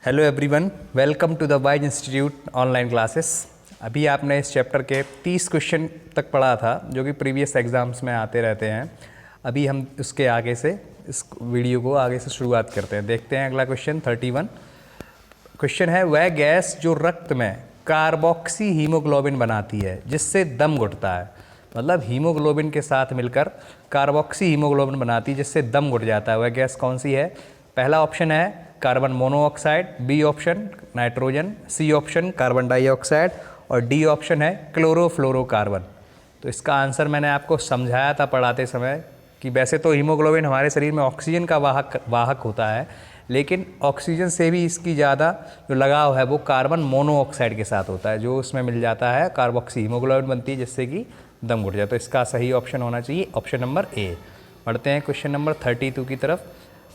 Hello everyone, welcome to the Wise institute online classes. अभी आपने इस चैप्टर के 30 क्वेश्चन तक पढ़ा था जो कि प्रीवियस एग्जाम्स में आते रहते हैं। अभी हम उसके आगे से इस वीडियो को आगे से शुरुआत करते हैं। देखते हैं अगला क्वेश्चन 31। क्वेश्चन है, वह गैस जो रक्त में कार्बोक्सी हीमोग्लोबिन बनाती है जिससे दम घुटता है। मतलब हीमोग्लोबिन के साथ मिलकर कार्बोक्सी हीमोग्लोबिन बनाती है जिससे दम घुट जाता है। वह गैस कौन सी है? पहला ऑप्शन है carbon monoxide, B option nitrogen, C option carbon dioxide और डी ऑप्शन है क्लोरोफ्लोरोकार्बन। तो इसका आंसर मैंने आपको समझाया था पढ़ाते समय कि वैसे तो हीमोग्लोबिन हमारे शरीर में ऑक्सीजन का वाहक होता है, लेकिन ऑक्सीजन से भी इसकी ज़्यादा जो लगाव है वो कार्बन मोनोऑक्साइड के साथ होता है, जो उसमें मिल जाता है कार्बोक्सी हीमोग्लोबिन बनती है जिससे कि दम घुट जाए। तो इसका सही ऑप्शन होना चाहिए ऑप्शन नंबर ए। पढ़ते हैं क्वेश्चन नंबर 32 की तरफ।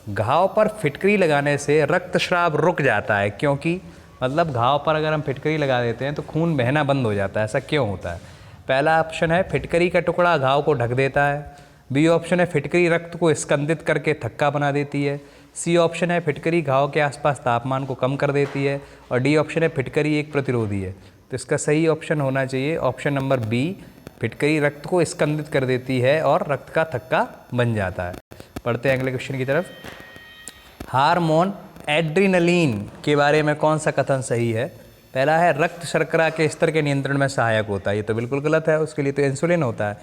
घाव पर फिटकरी लगाने से रक्तस्राव रुक जाता है क्योंकि, मतलब घाव पर अगर हम फिटकरी लगा देते हैं तो खून बहना बंद हो जाता है। ऐसा क्यों होता है? पहला ऑप्शन है फिटकरी का टुकड़ा घाव को ढक देता है, बी ऑप्शन है फिटकरी रक्त को स्कंदित करके थक्का बना देती है, सी ऑप्शन है फिटकरी घाव के आसपास तापमान को कम कर देती है और डी ऑप्शन है फिटकरी एक प्रतिरोधी है। तो इसका सही ऑप्शन होना चाहिए ऑप्शन नंबर बी, फिटकरी रक्त को स्कंदित कर देती है और रक्त का थक्का बन जाता है। पढ़ते हैं अगले क्वेश्चन की तरफ। हार्मोन एड्रीनलिन के बारे में कौन सा कथन सही है? पहला है रक्त शर्करा के स्तर के नियंत्रण में सहायक होता है। ये तो बिल्कुल गलत है, उसके लिए तो इंसुलिन होता है।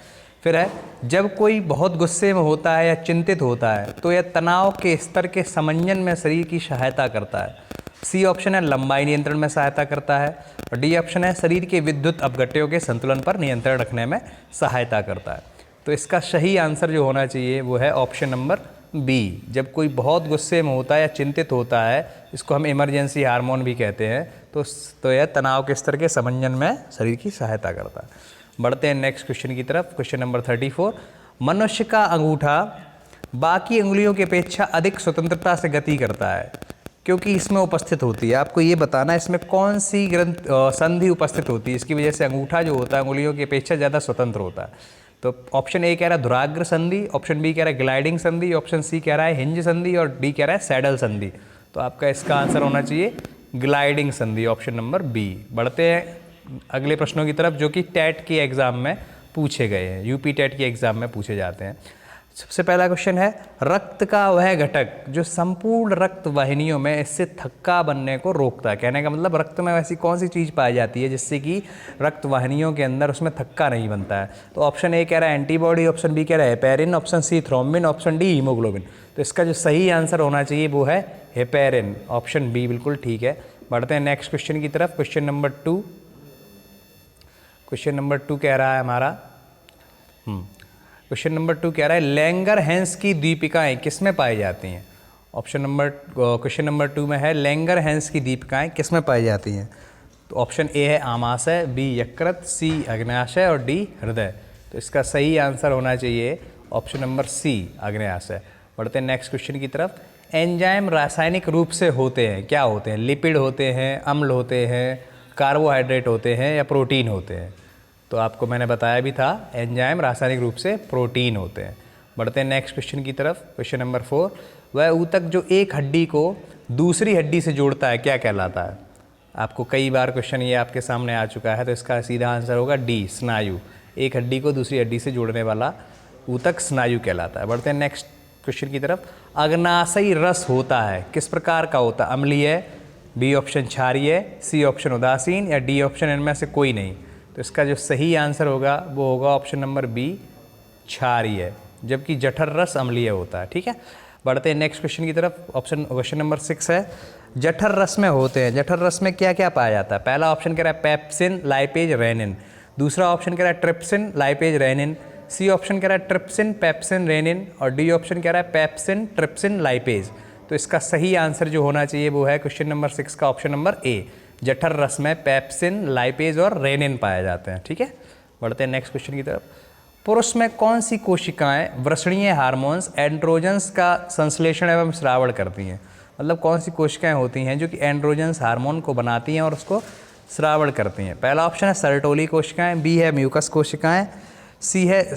फिर है जब कोई बहुत गुस्से में होता है या चिंतित होता है तो यह तनाव के स्तर के समंजन में शरीर की सहायता करता है। सी ऑप्शन है लंबाई नियंत्रण में सहायता करता है और डी ऑप्शन है शरीर के विद्युत अपघट्यों के संतुलन पर नियंत्रण रखने में सहायता करता है। तो इसका सही आंसर जो होना चाहिए वो है ऑप्शन नंबर बी। जब कोई बहुत गुस्से में होता है या चिंतित होता है, इसको हम इमरजेंसी हार्मोन भी कहते हैं, तो यह तनाव के स्तर के समंजन में शरीर की सहायता करता है। बढ़ते हैं नेक्स्ट क्वेश्चन की तरफ। Question number 34। मनुष्य का अंगूठा बाकी उंगलियों की अपेक्षा अधिक स्वतंत्रता से गति करता है क्योंकि इसमें उपस्थित होती है। आपको ये बताना है इसमें कौन सी संधि उपस्थित होती है, इसकी वजह से अंगूठा जो होता है उंगलियों की अपेक्षा ज़्यादा स्वतंत्र होता है। तो ऑप्शन ए कह रहा है धुराग्र संधि, ऑप्शन बी कह रहा है ग्लाइडिंग संधि, ऑप्शन सी कह रहा है हिंज संधि और डी कह रहा है सैडल संधि। तो आपका इसका आंसर होना चाहिए ग्लाइडिंग संधि, ऑप्शन नंबर बी। बढ़ते हैं अगले प्रश्नों की तरफ जो कि टेट के एग्जाम में पूछे गए हैं, यूपी टेट के एग्जाम में पूछे जाते हैं। सबसे पहला क्वेश्चन है, रक्त का वह घटक जो संपूर्ण रक्त वाहिनियों में इससे थक्का बनने को रोकता है। कहने का मतलब रक्त में वैसी कौन सी चीज़ पाई जाती है जिससे कि रक्त वाहिनियों के अंदर उसमें थक्का नहीं बनता है। तो ऑप्शन ए कह रहा है एंटीबॉडी, ऑप्शन बी कह रहा है heparin, option C thrombin, option D haemoglobin. तो इसका जो सही आंसर होना चाहिए वो है हेपेरिन, ऑप्शन बी बिल्कुल ठीक है। बढ़ते हैं नेक्स्ट क्वेश्चन की तरफ। क्वेश्चन नंबर 2 कह रहा है हमारा क्वेश्चन नंबर 2 कह रहा है लैंगर-हैंस की दीपिकाएं किसमें पाई जाती हैं? क्वेश्चन नंबर 2 में है लैंगर-हैंस की दीपिकाएं किसमें पाई जाती हैं? तो ऑप्शन ए है आमाशय, बी यकृत, सी अग्न्याशय और डी हृदय। तो इसका सही आंसर होना चाहिए ऑप्शन नंबर सी अग्न्याशय। बढ़ते हैं नेक्स्ट क्वेश्चन की तरफ। एंजाइम रासायनिक रूप से होते हैं, क्या होते हैं? लिपिड होते हैं, अम्ल होते हैं, कार्बोहाइड्रेट होते हैं या प्रोटीन होते हैं? तो आपको मैंने बताया भी था एंजाइम रासायनिक रूप से प्रोटीन होते हैं। बढ़ते हैं नेक्स्ट क्वेश्चन की तरफ। Question number 4। वह ऊतक जो एक हड्डी को दूसरी हड्डी से जोड़ता है क्या कहलाता है? आपको कई बार क्वेश्चन ये आपके सामने आ चुका है, तो इसका सीधा आंसर होगा डी स्नायु। एक हड्डी को दूसरी हड्डी से जोड़ने वाला ऊतक स्नायु कहलाता है। बढ़ते हैं नेक्स्ट क्वेश्चन की तरफ। अग्नाशयी रस होता है किस प्रकार का होता है? अम्लीय, बी ऑप्शन क्षारीय, सी ऑप्शन उदासीन या डी ऑप्शन इनमें से कोई नहीं। तो इसका जो सही आंसर होगा वो होगा ऑप्शन नंबर बी क्षारीय, जबकि जठर रस अम्लीय होता है। ठीक है, बढ़ते हैं नेक्स्ट क्वेश्चन की तरफ। क्वेश्चन नंबर 6 है जठर रस में होते हैं, जठर रस में क्या क्या पाया जाता है? पहला ऑप्शन कह रहा है पेप्सिन, लाइपेज, रेनिन, दूसरा ऑप्शन कह रहा है trypsin, lipase, rennin, C option कह रहा है ट्रिप्सिन, पेप्सिन, रेनिन और डी ऑप्शन कह रहा है पेप्सिन, ट्रिप्सिन, लाइपेज। तो इसका सही आंसर जो होना चाहिए वो है क्वेश्चन नंबर 6 का ऑप्शन नंबर ए। जठर रस में पेप्सिन, लाइपेज और रेनिन पाए जाते हैं। ठीक है, बढ़ते हैं नेक्स्ट क्वेश्चन की तरफ। पुरुष में कौन सी कोशिकाएं वृषणीय हार्मोन्स एंड्रोजन्स का संश्लेषण एवं श्रावण करती हैं? मतलब कौन सी कोशिकाएं होती हैं जो कि एंड्रोजन्स हार्मोन को बनाती हैं और उसको श्रावण करती हैं? पहला ऑप्शन है सर्टोली कोशिकाएं, बी है म्यूकस कोशिकाएं, सी है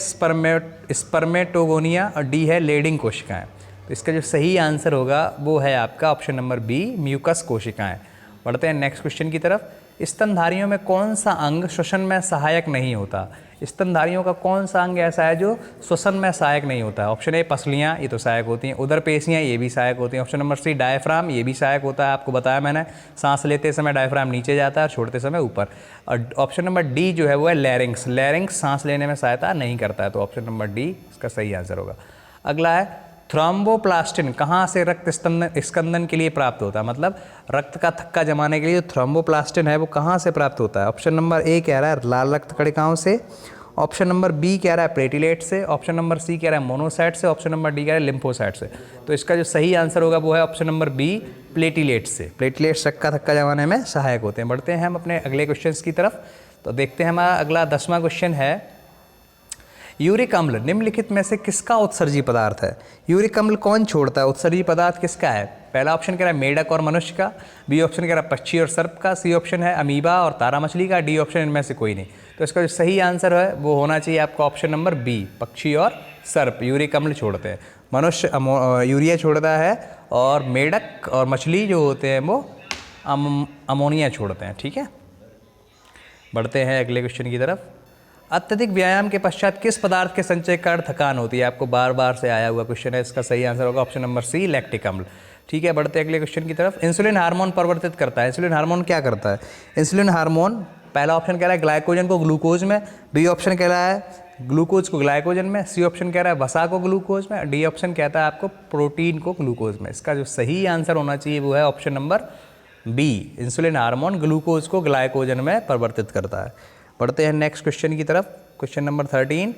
स्पर्मेटोगोनिया और डी है लेडिंग कोशिकाएं। तो इसका जो सही आंसर होगा वो है आपका ऑप्शन नंबर बी, म्यूकस कोशिकाएं। बढ़ते हैं नेक्स्ट क्वेश्चन की तरफ। स्तनधारियों में कौन सा अंग श्वसन में सहायक नहीं होता? स्तनधारियों का कौन सा अंग ऐसा है जो श्वसन में सहायक नहीं होता है? ऑप्शन ए पसलियाँ, ये तो सहायक होती हैं। उदर पेशियाँ, ये भी सहायक होती हैं। ऑप्शन नंबर सी डायफ्राम, ये भी सहायक होता है। आपको बताया मैंने, सांस लेते समय डायफ्राम नीचे जाता है और छोड़ते समय ऊपर। और ऑप्शन नंबर डी जो है वो है लैरिंक्स। लैरिंक्स सांस लेने में सहायता नहीं करता है, तो ऑप्शन नंबर डी इसका सही आंसर होगा। अगला है थ्रोम्बोप्लास्टिन कहाँ से रक्त स्कंदन के लिए प्राप्त होता है? मतलब रक्त का थक्का जमाने के लिए जो थ्रोम्बोप्लास्टिन है वो कहाँ से प्राप्त होता है? ऑप्शन नंबर ए कह रहा है लाल रक्त कणिकाओं से, ऑप्शन नंबर बी कह रहा है प्लेटिलेट से, ऑप्शन नंबर सी कह रहा है मोनोसाइट से, ऑप्शन नंबर डी कह रहा है लिम्फोसाइट से। तो इसका जो सही आंसर होगा वो है ऑप्शन नंबर बी, प्लेटिलेट से। प्लेटिलेट्स रक्त का थक्का जमाने में सहायक होते हैं। बढ़ते हैं हम अपने अगले क्वेश्चन की तरफ। तो देखते हैं, हमारा अगला 10वां क्वेश्चन है, यूरिक अम्ल निम्नलिखित में से किसका उत्सर्जी पदार्थ है? यूरिक अम्ल कौन छोड़ता है? उत्सर्जी पदार्थ किसका है? पहला ऑप्शन कह रहा है मेढक और मनुष्य का, बी ऑप्शन कह रहा है पक्षी और सर्प का, सी ऑप्शन है अमीबा और तारा मछली का, डी ऑप्शन इनमें से कोई नहीं। तो इसका जो सही आंसर है वो होना चाहिए आपका ऑप्शन नंबर बी, पक्षी और सर्प यूरिक अम्ल छोड़ते हैं। मनुष्य यूरिया छोड़ता है और मेढक और मछली जो होते हैं वो अमोनिया छोड़ते हैं। ठीक है, बढ़ते हैं अगले क्वेश्चन की तरफ। अत्यधिक व्यायाम के पश्चात किस पदार्थ के संचय के कारण थकान होती है? आपको बार बार से आया हुआ क्वेश्चन है, इसका सही आंसर होगा ऑप्शन नंबर सी, लैक्टिक अम्ल। ठीक है, बढ़ते हैं अगले क्वेश्चन की तरफ। इंसुलिन हार्मोन परिवर्तित करता है। इंसुलिन हार्मोन क्या करता है? इंसुलिन हार्मोन, पहला ऑप्शन कह रहा है ग्लाइकोजन को ग्लूकोज में, बी ऑप्शन कह रहा है ग्लूकोज को ग्लाइकोजन में, सी ऑप्शन कह रहा है वसा को ग्लूकोज में, डी ऑप्शन कहता है आपको प्रोटीन को ग्लूकोज में। इसका जो सही आंसर होना चाहिए वो है option number B, insulin hormone glucose को ग्लाइकोजन में परिवर्तित करता है। बढ़ते हैं नेक्स्ट क्वेश्चन की तरफ। क्वेश्चन नंबर 13,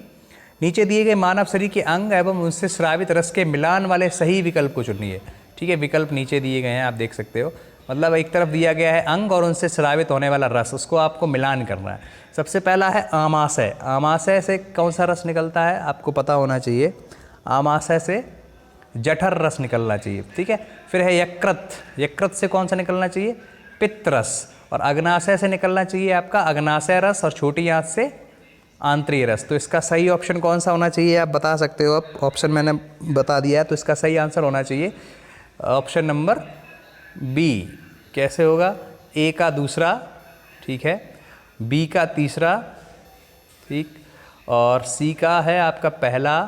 नीचे दिए गए मानव शरीर के अंग एवं उनसे स्रावित रस के मिलान वाले सही विकल्प को चुनिए। ठीक है, विकल्प नीचे दिए गए हैं, आप देख सकते हो। मतलब एक तरफ दिया गया है अंग और उनसे स्रावित होने वाला रस, उसको आपको मिलान करना है। सबसे पहला है आमाशय। आमाशय से कौन सा रस निकलता है आपको पता होना चाहिए? आमाशय से जठर रस निकलना चाहिए। ठीक है, फिर है यकृत। यकृत से कौन सा निकलना चाहिए? पित्त रस। और अग्नाशय से निकलना चाहिए आपका अग्नाशय रस, और छोटी आंत से आंतरीय रस। तो इसका सही ऑप्शन कौन सा होना चाहिए आप बता सकते हो? अब ऑप्शन मैंने बता दिया है, तो इसका सही आंसर होना चाहिए ऑप्शन नंबर बी। कैसे होगा? ए का दूसरा, ठीक है, बी का तीसरा, ठीक, और सी का है आपका पहला,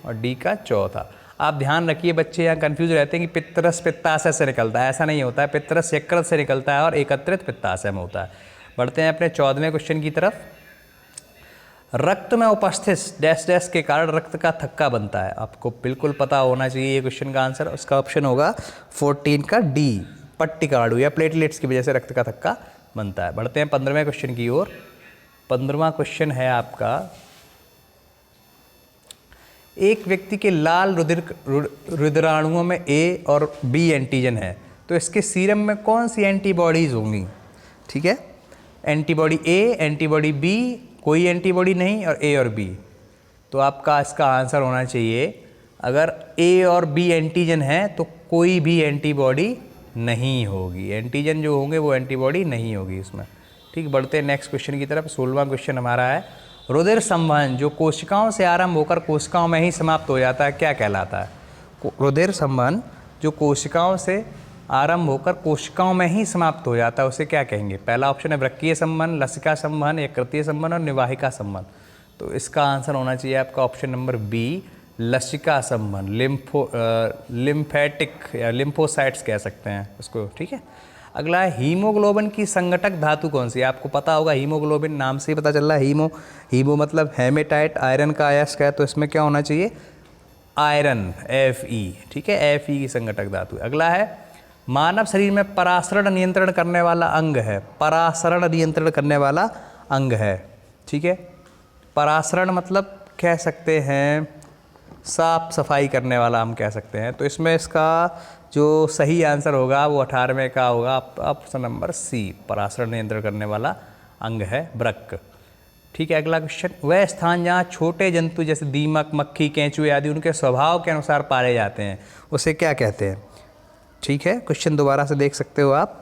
और डी का चौथा। आप ध्यान रखिए, बच्चे यहाँ कंफ्यूज रहते हैं कि पित्तरस पित्ताशय से निकलता है, ऐसा नहीं होता है। पित्तरस यकृत से निकलता है और एकत्रित पित्ताशय में होता है। बढ़ते हैं अपने 14वें क्वेश्चन की तरफ। रक्त में उपस्थित डैश डैश के कारण रक्त का थक्का बनता है। आपको बिल्कुल पता होना चाहिए ये क्वेश्चन का आंसर। उसका ऑप्शन होगा 14 का डी, पट्टिकाणु या प्लेटलेट्स की वजह से रक्त का थक्का बनता है। बढ़ते हैं 15वें क्वेश्चन की ओर। 15वां क्वेश्चन है आपका, एक व्यक्ति के लाल रुधिराणुओं में ए और बी एंटीजन है, तो इसके सीरम में कौन सी एंटीबॉडीज़ होंगी? ठीक है, एंटीबॉडी ए, एंटीबॉडी बी, कोई एंटीबॉडी नहीं, और ए और बी। तो आपका इसका आंसर होना चाहिए, अगर ए और बी एंटीजन है तो कोई भी एंटीबॉडी नहीं होगी। एंटीजन जो होंगे वो एंटीबॉडी नहीं होगी इसमें। ठीक, बढ़ते हैं नेक्स्ट क्वेश्चन की तरफ। 16वां क्वेश्चन हमारा है, रुधिर संवहन जो कोशिकाओं से आरंभ होकर कोशिकाओं में ही समाप्त हो जाता है क्या कहलाता है? रुधिर संवहन जो कोशिकाओं से आरंभ होकर कोशिकाओं में ही समाप्त हो जाता है उसे क्या कहेंगे? पहला ऑप्शन है वृक्कीय संवहन, लसिका संवहन, यकृतीय संवहन और निवाहिका संवहन। तो इसका आंसर होना चाहिए आपका ऑप्शन नंबर बी, लसिका संवहन, लिम्फेटिक या लिम्फोसाइट्स कह सकते हैं उसको। ठीक है, अगला है हीमोग्लोबिन की संगठक धातु कौन सी है? आपको पता होगा, हीमोग्लोबिन नाम से ही पता चल रहा है। हीमो मतलब हेमेटाइट, आयरन का अयस्क है, तो इसमें क्या होना चाहिए? Iron, Fe। ठीक है, Fe की संगठक धातु। अगला है, मानव शरीर में परासरण नियंत्रण करने वाला अंग है। परासरण नियंत्रण करने वाला अंग है। ठीक है, परासरण मतलब कह सकते हैं साफ सफाई करने वाला, हम कह सकते हैं। तो इसमें इसका जो सही आंसर होगा वो 18वें का होगा ऑप्शन नंबर सी, परासरण नियंत्रण करने वाला अंग है वृक्क। ठीक है, अगला क्वेश्चन, वह स्थान जहाँ छोटे जंतु जैसे दीमक, मक्खी, केंचुए आदि उनके स्वभाव के अनुसार पाले जाते हैं उसे क्या कहते हैं? ठीक है, क्वेश्चन दोबारा से देख सकते हो आप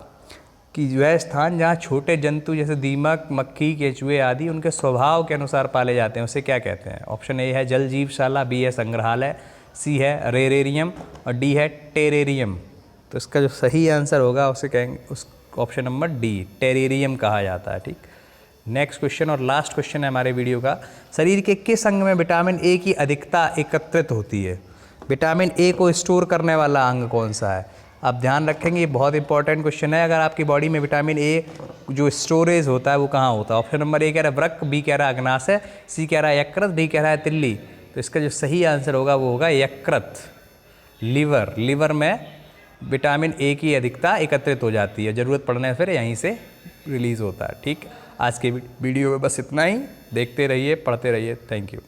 कि वह स्थान जहाँ छोटे जंतु जैसे दीमक, मक्खी, केंचुए आदि उनके स्वभाव के अनुसार पाले जाते हैं उसे क्या कहते हैं? ऑप्शन ए है जल जीवशाला, बी है संग्रहालय, सी है रेरेरियम और डी है टेरेरियम। तो इसका जो सही आंसर होगा उसे कहेंगे उस ऑप्शन नंबर डी, टेरेरियम कहा जाता है। ठीक, नेक्स्ट क्वेश्चन और लास्ट क्वेश्चन है हमारे वीडियो का। शरीर के किस अंग में विटामिन ए की अधिकता एकत्रित होती है? विटामिन ए को स्टोर करने वाला अंग कौन सा है? आप ध्यान रखेंगे, ये बहुत इंपॉर्टेंट क्वेश्चन है। अगर आपकी बॉडी में विटामिन ए जो स्टोरेज होता है वो कहाँ होता है? ऑप्शन नंबर ए कह रहा है वृक्क, बी कह रहा है अग्नाशय, सी कह रहा है यकृत, डी कह रहा है तिल्ली। तो इसका जो सही आंसर होगा वो होगा यकृत, लीवर। लीवर में विटामिन ए की अधिकता एकत्रित हो जाती है, ज़रूरत पड़ने फिर यहीं से रिलीज़ होता है। ठीक, आज के वीडियो में बस इतना ही। देखते रहिए, पढ़ते रहिए। Thank you.